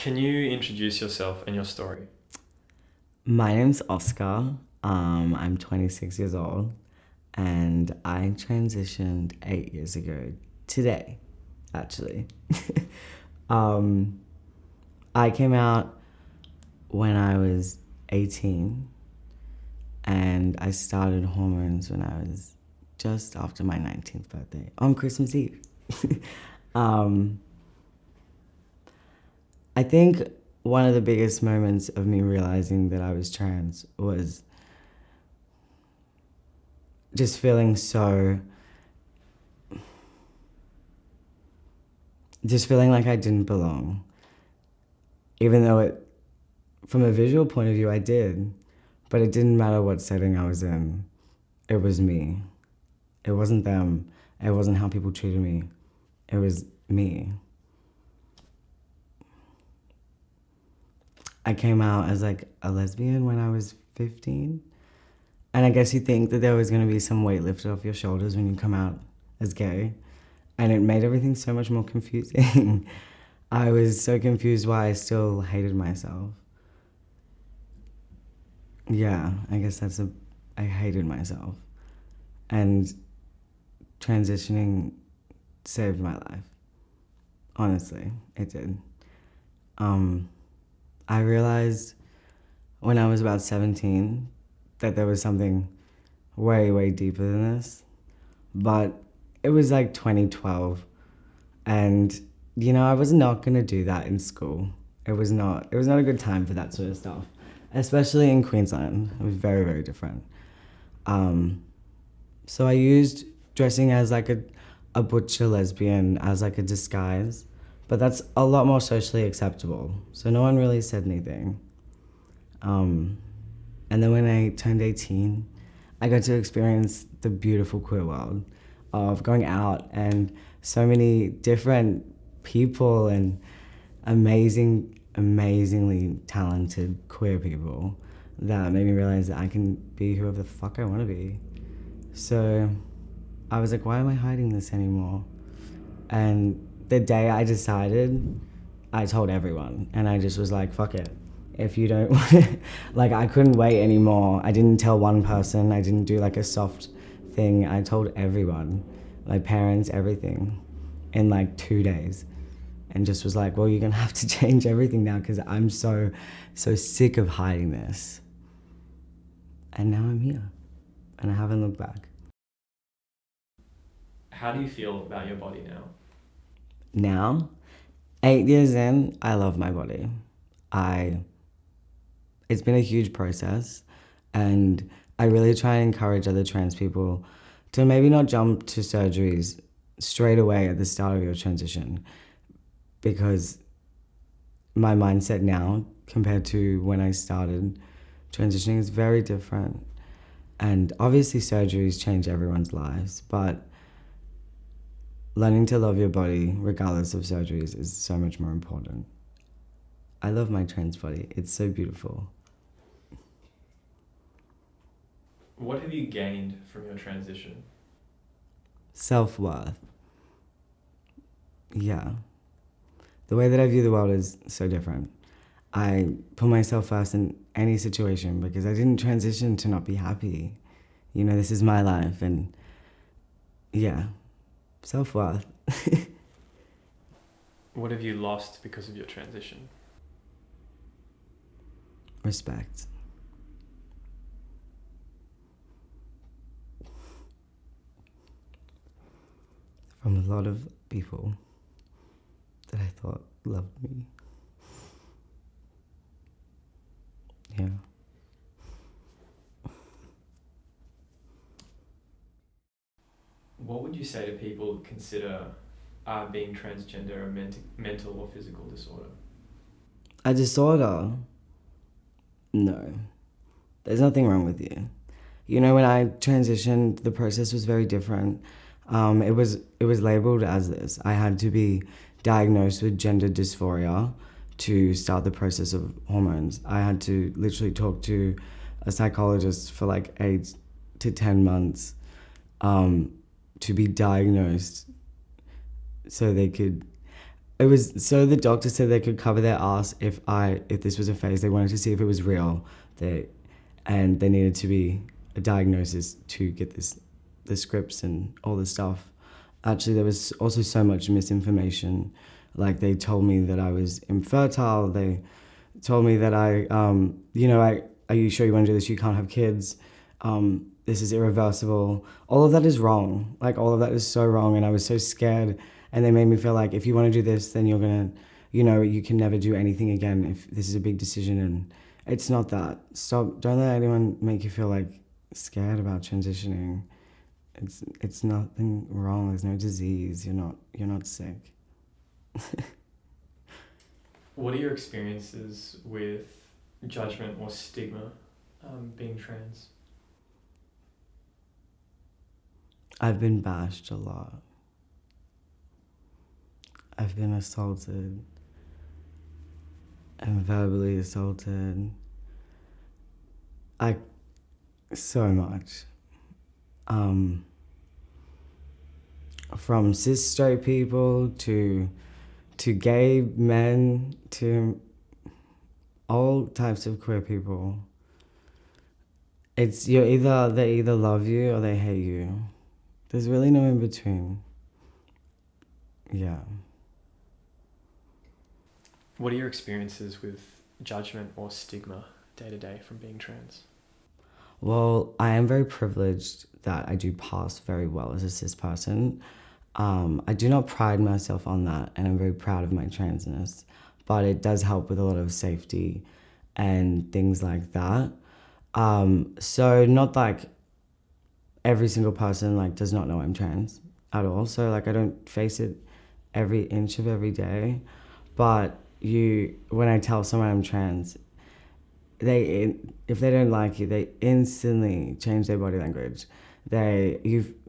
Can you introduce yourself and your story? My name's Oscar. I'm 26 years old and I transitioned 8 years ago today, actually. um, I came out when I was 18 and I started hormones when I was just after my 19th birthday on Christmas Eve. um, I think one of the biggest moments of me realizing that I was trans was just feeling just feeling like I didn't belong. Even though from a visual point of view, I did, but it didn't matter what setting I was in. It was me. It wasn't them. It wasn't how people treated me. It was me. I came out as like a lesbian when I was 15. And I guess you think that there was going to be some weight lifted off your shoulders when you come out as gay. And it made everything so much more confusing. I was so confused why I still hated myself. Yeah, I guess I hated myself. And transitioning saved my life. Honestly, it did. I realized when I was about 17 that there was something way, way deeper than this. But it was like 2012. And, I was not going to do that in school. It was not a good time for that sort of stuff, especially in Queensland. It was very, very different. So I used dressing as like a butcher lesbian as like a disguise, but that's a lot more socially acceptable. So no one really said anything. And then when I turned 18, I got to experience the beautiful queer world of going out and so many different people and amazingly talented queer people that made me realize that I can be whoever the fuck I want to be. So I was like, why am I hiding this anymore? And the day I decided, I told everyone. And I just was like, fuck it. If you don't want it, like I couldn't wait anymore. I didn't tell one person. I didn't do like a soft thing. I told everyone, my parents, everything in like 2 days. And just was like, well, you're gonna have to change everything now because I'm so sick of hiding this. And now I'm here and I haven't looked back. How do you feel about your body now? Now, 8 years in, I love my body. It's been a huge process and I really try and encourage other trans people to maybe not jump to surgeries straight away at the start of your transition, because my mindset now compared to when I started transitioning is very different. And obviously surgeries change everyone's lives, but learning to love your body regardless of surgeries is so much more important. I love my trans body. It's so beautiful. What have you gained from your transition? Self-worth. Yeah. The way that I view the world is so different. I put myself first in any situation because I didn't transition to not be happy. This is my life and yeah, self-worth. What have you lost because of your transition? Respect. From a lot of people that I thought loved me. Yeah. What would you say to people who consider being transgender a mental or physical disorder? A disorder? No. There's nothing wrong with you. When I transitioned, the process was very different. It was labeled as this. I had to be diagnosed with gender dysphoria to start the process of hormones. I had to literally talk to a psychologist for like 8 to 10 months to be diagnosed so they could It was so the doctor said they could cover their ass if this was a phase. They wanted to see if it was real. And they needed to be a diagnosis to get the scripts and all this stuff. Actually, there was also so much misinformation. Like, they told me that I was infertile. They told me that are you sure you want to do this? You can't have kids. This is irreversible. All of that is wrong. Like, all of that is so wrong. And I was so scared. And they made me feel like if you want to do this, then you're going to, you can never do anything again if this is a big decision. And it's not that. Don't let anyone make you feel like scared about transitioning. It's nothing wrong. There's no disease. You're not sick. What are your experiences with judgment or stigma being trans? I've been bashed a lot. I've been assaulted and verbally assaulted. So much. From cis straight people to gay men to all types of queer people. They either love you or they hate you. There's really no in between. Yeah. What are your experiences with judgment or stigma day to day from being trans? Well, I am very privileged that I do pass very well as a cis person. I do not pride myself on that, and I'm very proud of my transness, but it does help with a lot of safety and things like that. So not like every single person does not know I'm trans at all. So I don't face it every inch of every day, but when I tell someone I'm trans, if they don't like you, they instantly change their body language. I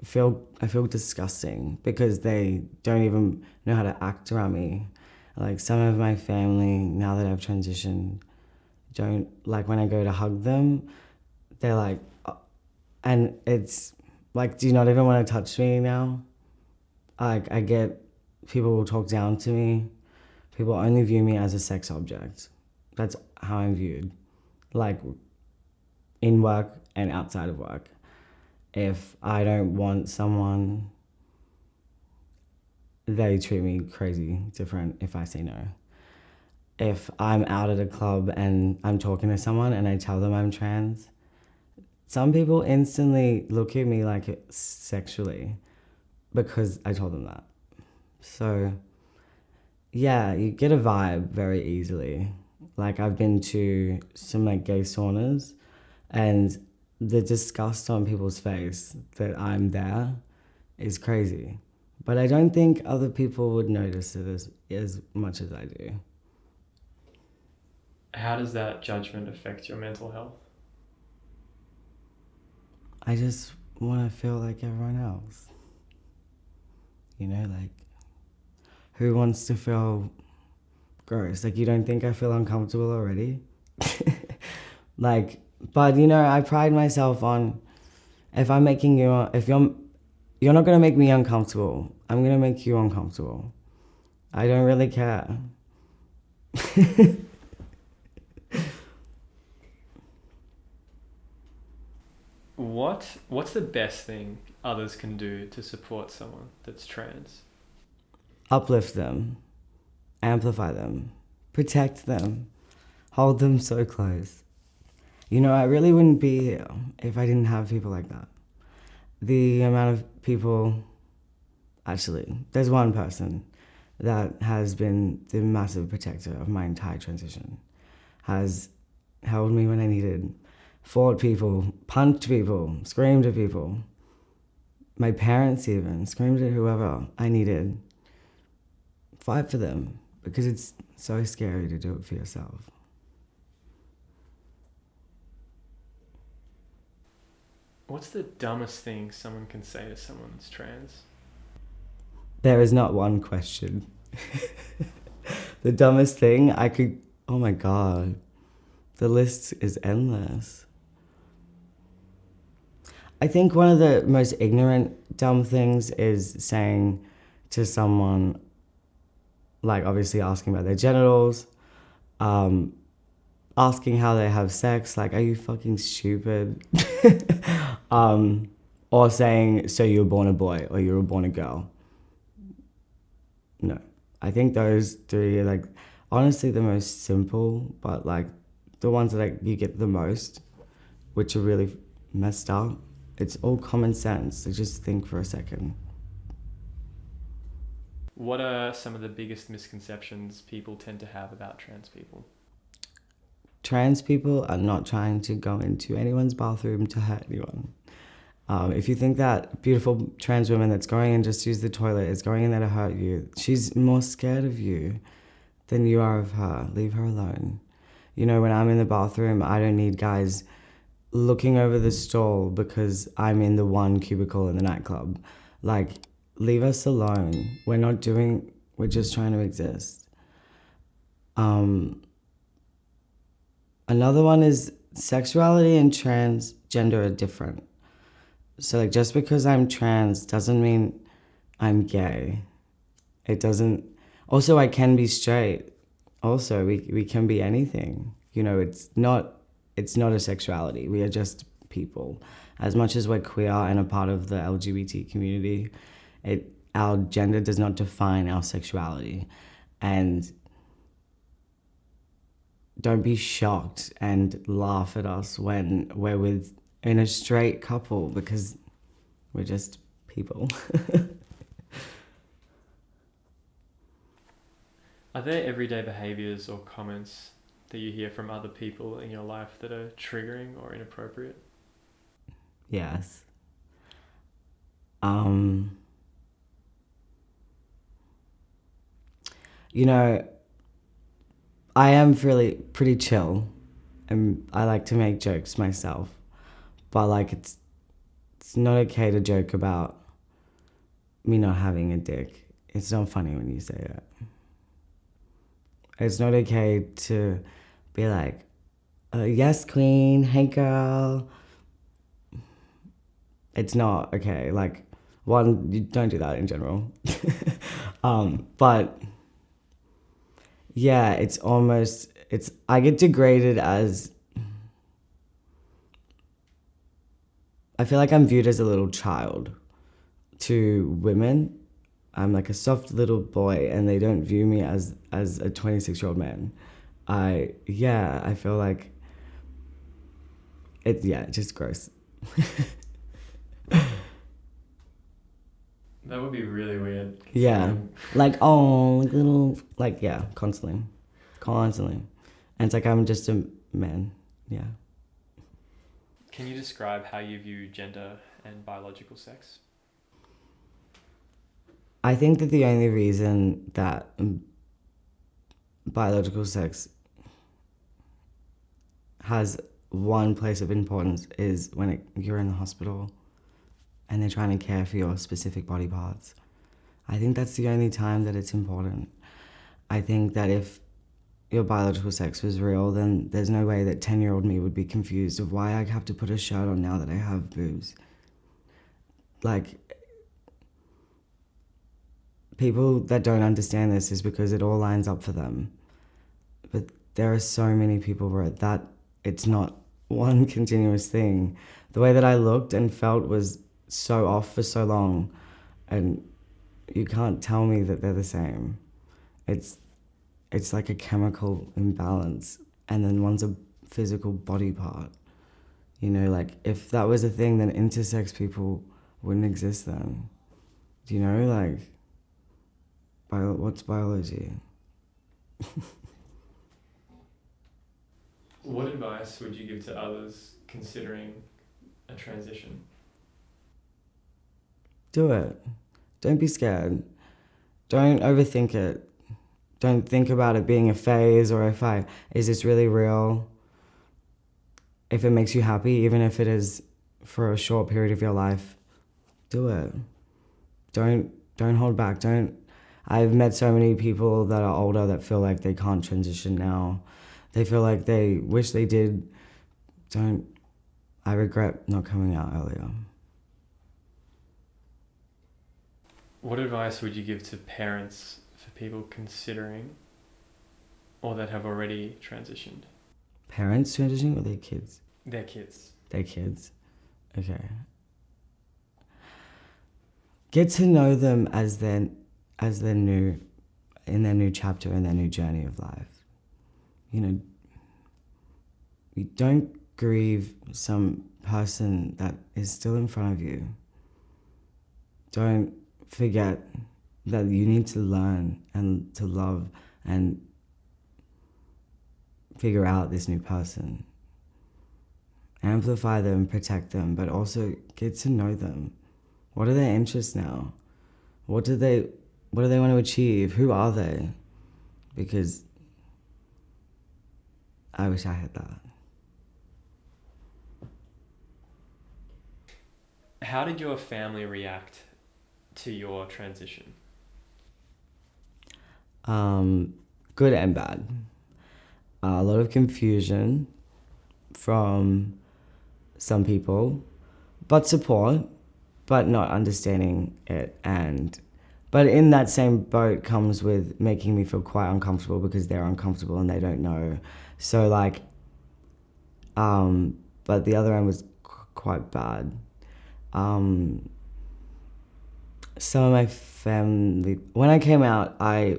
feel disgusting because they don't even know how to act around me. Like, some of my family, now that I've transitioned, don't like when I go to hug them. They're like, and it's like, do you not even want to touch me now? Like, I get people will talk down to me. People only view me as a sex object. That's how I'm viewed. Like, in work and outside of work. If I don't want someone, they treat me crazy different if I say no. If I'm out at a club and I'm talking to someone and I tell them I'm trans, some people instantly look at me like sexually because I told them that. So, yeah, you get a vibe very easily. Like, I've been to some gay saunas, and the disgust on people's face that I'm there is crazy. But I don't think other people would notice it as much as I do. How does that judgment affect your mental health? I just want to feel like everyone else. Who wants to feel gross? You don't think I feel uncomfortable already? But I pride myself on, if you're not gonna make me uncomfortable, I'm gonna make you uncomfortable. I don't really care. What's the best thing others can do to support someone that's trans? Uplift them, amplify them, protect them, hold them so close. I really wouldn't be here if I didn't have people like that. The amount of people, actually, there's one person that has been the massive protector of my entire transition, has held me when I needed, fought people, punched people, screamed at people. My parents even screamed at whoever I needed. Fight for them, because it's so scary to do it for yourself. What's the dumbest thing someone can say to someone that's trans? There is not one question. The dumbest thing oh my God, the list is endless. I think one of the most ignorant, dumb things is saying to someone, like obviously asking about their genitals, asking how they have sex, like, are you fucking stupid? Or saying, so you were born a boy or you were born a girl. No. I think those three are like honestly the most simple, but like the ones that like you get the most, which are really messed up. It's all common sense. So just think for a second. What are some of the biggest misconceptions people tend to have about trans people? Trans people are not trying to go into anyone's bathroom to hurt anyone. If you think that beautiful trans woman that's going in just to use the toilet is going in there to hurt you, she's more scared of you than you are of her. Leave her alone. You know, when I'm in the bathroom, I don't need guys looking over the stall because I'm in the one cubicle in the nightclub. Like, leave us alone. We're just trying to exist. Another one is sexuality and transgender are different. So like just because I'm trans doesn't mean I'm gay. It doesn't. Also, I can be straight. Also, we can be anything. You know, it's not a sexuality. We are just people. As much as we're queer and a part of the LGBT community, our gender does not define our sexuality. And don't be shocked and laugh at us when we're in a straight couple because we're just people. Are there everyday behaviours or comments that you hear from other people in your life that are triggering or inappropriate? Yes. You know, I am really pretty chill and I like to make jokes myself. But like it's not okay to joke about me not having a dick. It's not funny when you say it. It's not okay to be like, yes, queen, hey, girl. It's not okay. Like, one, you don't do that in general. But yeah, I get degraded as, I feel like I'm viewed as a little child to women. I'm like a soft little boy and they don't view me as a 26-year-old man. I feel like it's just gross. That would be really weird. Yeah. Like, oh, little, like, yeah, constantly. And it's like, I'm just a man. Yeah. Can you describe how you view gender and biological sex? I think that the only reason that biological sex has one place of importance is when you're in the hospital and they're trying to care for your specific body parts. I think that's the only time that it's important. I think that if your biological sex was real, then there's no way that 10-year-old me would be confused of why I have to put a shirt on now that I have boobs. Like, people that don't understand this is because it all lines up for them. But there are so many people where it's not one continuous thing. The way that I looked and felt was so off for so long, and you can't tell me that they're the same. It's like a chemical imbalance, and then one's a physical body part. You know, like if that was a thing, then intersex people wouldn't exist then. Do you know, like, what's biology? What advice would you give to others considering a transition? Do it. Don't be scared. Don't overthink it. Don't think about it being a phase or is this really real? If it makes you happy, even if it is for a short period of your life, do it. Don't hold back. I've met so many people that are older that feel like they can't transition now. They feel like they wish they did. I regret not coming out earlier. What advice would you give to parents for people considering or that have already transitioned? Parents transitioning or their kids? Their kids. Their kids. Okay. Get to know them as their new, in their new chapter, in their new journey of life. You know, you don't grieve some person that is still in front of you. Don't forget that you need to learn and to love and figure out this new person. Amplify them, protect them, but also get to know them. What are their interests now? What do they want to achieve? Who are they? Because I wish I had that. How did your family react to your transition? Good and bad. A lot of confusion from some people, but support, but not understanding it. But in that same boat comes with making me feel quite uncomfortable because they're uncomfortable and they don't know. So like, but the other end was quite bad. Some of my family, when I came out, I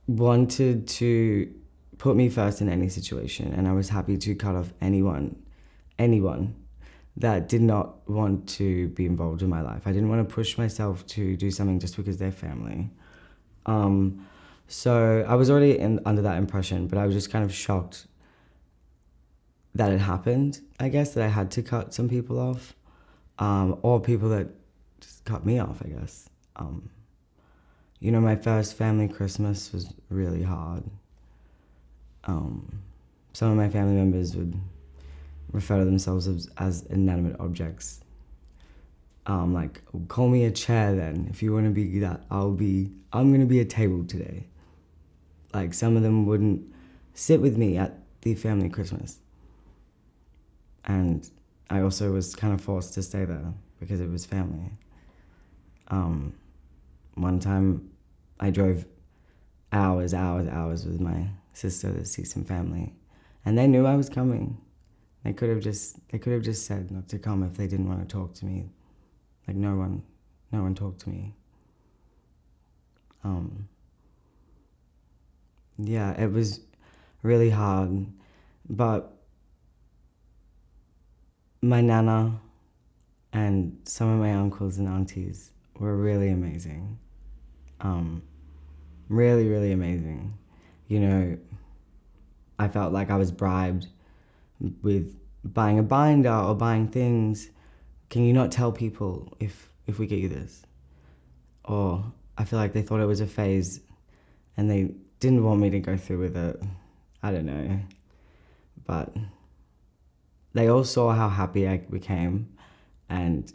wanted to put me first in any situation, and I was happy to cut off anyone that did not want to be involved in my life. I didn't want to push myself to do something just because they're family. So I was already under that impression, but I was just kind of shocked that it happened, I guess, that I had to cut some people off, or people that just cut me off, I guess. You know, my first family Christmas was really hard. Some of my family members would refer to themselves as inanimate objects. Like, call me a chair then. If you want to be that, I'm going to be a table today. Like, some of them wouldn't sit with me at the family Christmas. And I also was kind of forced to stay there because it was family. One time I drove hours with my sister to see some family, and they knew I was coming. They could have just said not to come if they didn't want to talk to me. Like, no one talked to me. Yeah, it was really hard, but my nana and some of my uncles and aunties were really amazing. Really, really amazing. You know, I felt like I was bribed with buying a binder or buying things. Can you not tell people if we get you this? Or I feel like they thought it was a phase and they didn't want me to go through with it. I don't know. But they all saw how happy I became and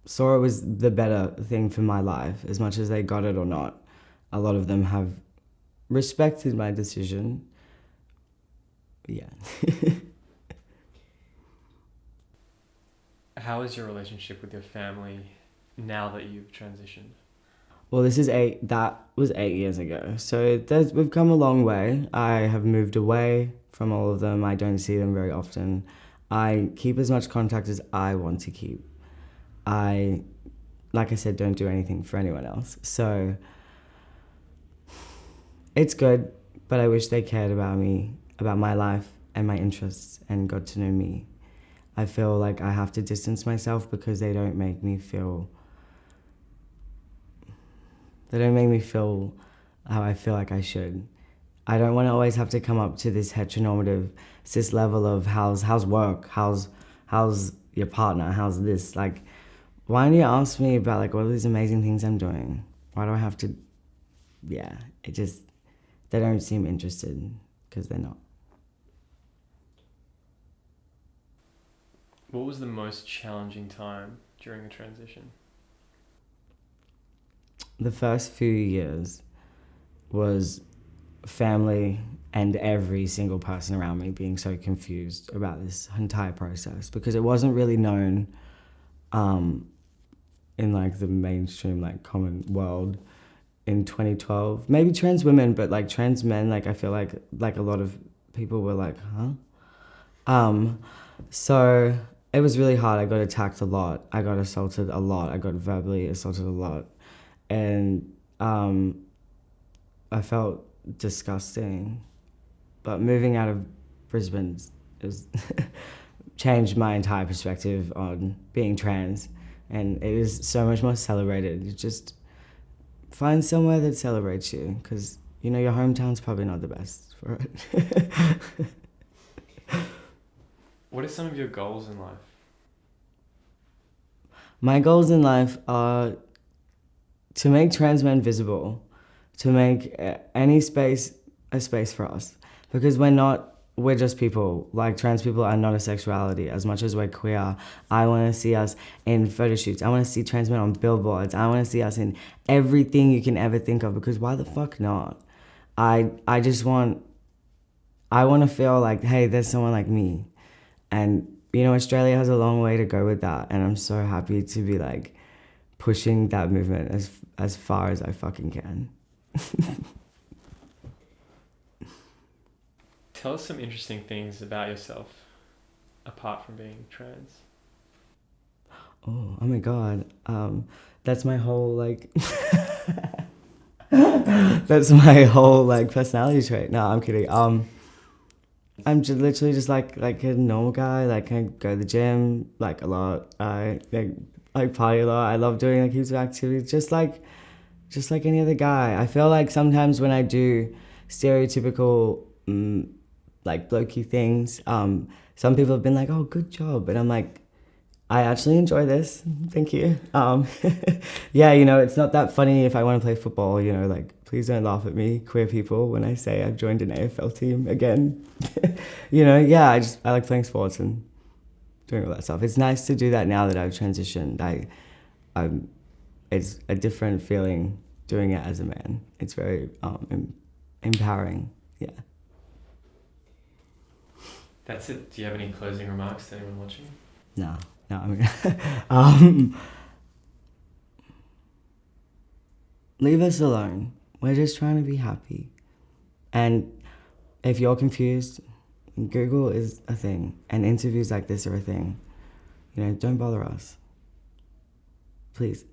saw it was the better thing for my life, as much as they got it or not. A lot of them have respected my decision. Yeah. How is your relationship with your family now that you've transitioned? Well, that was 8 years ago. So we've come a long way. I have moved away from all of them. I don't see them very often. I keep as much contact as I want to keep. I, like I said, don't do anything for anyone else. So it's good, but I wish they cared about me, about my life and my interests, and got to know me. I feel like I have to distance myself because they don't make me feel how I feel like I should. I don't want to always have to come up to this heteronormative cis level of how's work, how's your partner, how's this. Like, why don't you ask me about like all these amazing things I'm doing? Why do I have to? Yeah, they don't seem interested because they're not. What was the most challenging time during the transition? The first few years was family and every single person around me being so confused about this entire process because it wasn't really known in like the mainstream like common world in 2012. Maybe trans women, but like trans men, like I feel like a lot of people were like, huh? So it was really hard. I got attacked a lot. I got assaulted a lot. I got verbally assaulted a lot. And I felt disgusting. But moving out of Brisbane has changed my entire perspective on being trans. And it is so much more celebrated. You just find somewhere that celebrates you, because, you know, your hometown's probably not the best for it. What are some of your goals in life? My goals in life are to make trans men visible, to make any space a space for us. Because we're just people. Like, trans people are not a sexuality. As much as we're queer, I want to see us in photo shoots. I want to see trans men on billboards. I want to see us in everything you can ever think of, because why the fuck not? I want to feel like, hey, there's someone like me. And, you know, Australia has a long way to go with that. And I'm so happy to be, like, pushing that movement as far as I fucking can. Tell us some interesting things about yourself, apart from being trans. Oh my God. That's my whole, like... that's my whole, like, personality trait. No, I'm kidding. I'm just literally just like a normal guy. Like, I go to the gym like a lot. I like party a lot. I love doing like heaps of activities, just like any other guy. I feel like sometimes when I do stereotypical like blokey things, some people have been like, "Oh, good job," but I'm like, I actually enjoy this. Thank you. Yeah, you know, it's not that funny if I want to play football, you know, like, please don't laugh at me, queer people, when I say I've joined an AFL team again. You know, yeah, I like playing sports and doing all that stuff. It's nice to do that now that I've transitioned. It's a different feeling doing it as a man. It's very empowering, yeah. That's it. Do you have any closing remarks to anyone watching? No, I mean, leave us alone. We're just trying to be happy. And if you're confused, Google is a thing, and interviews like this are a thing. You know, don't bother us. Please.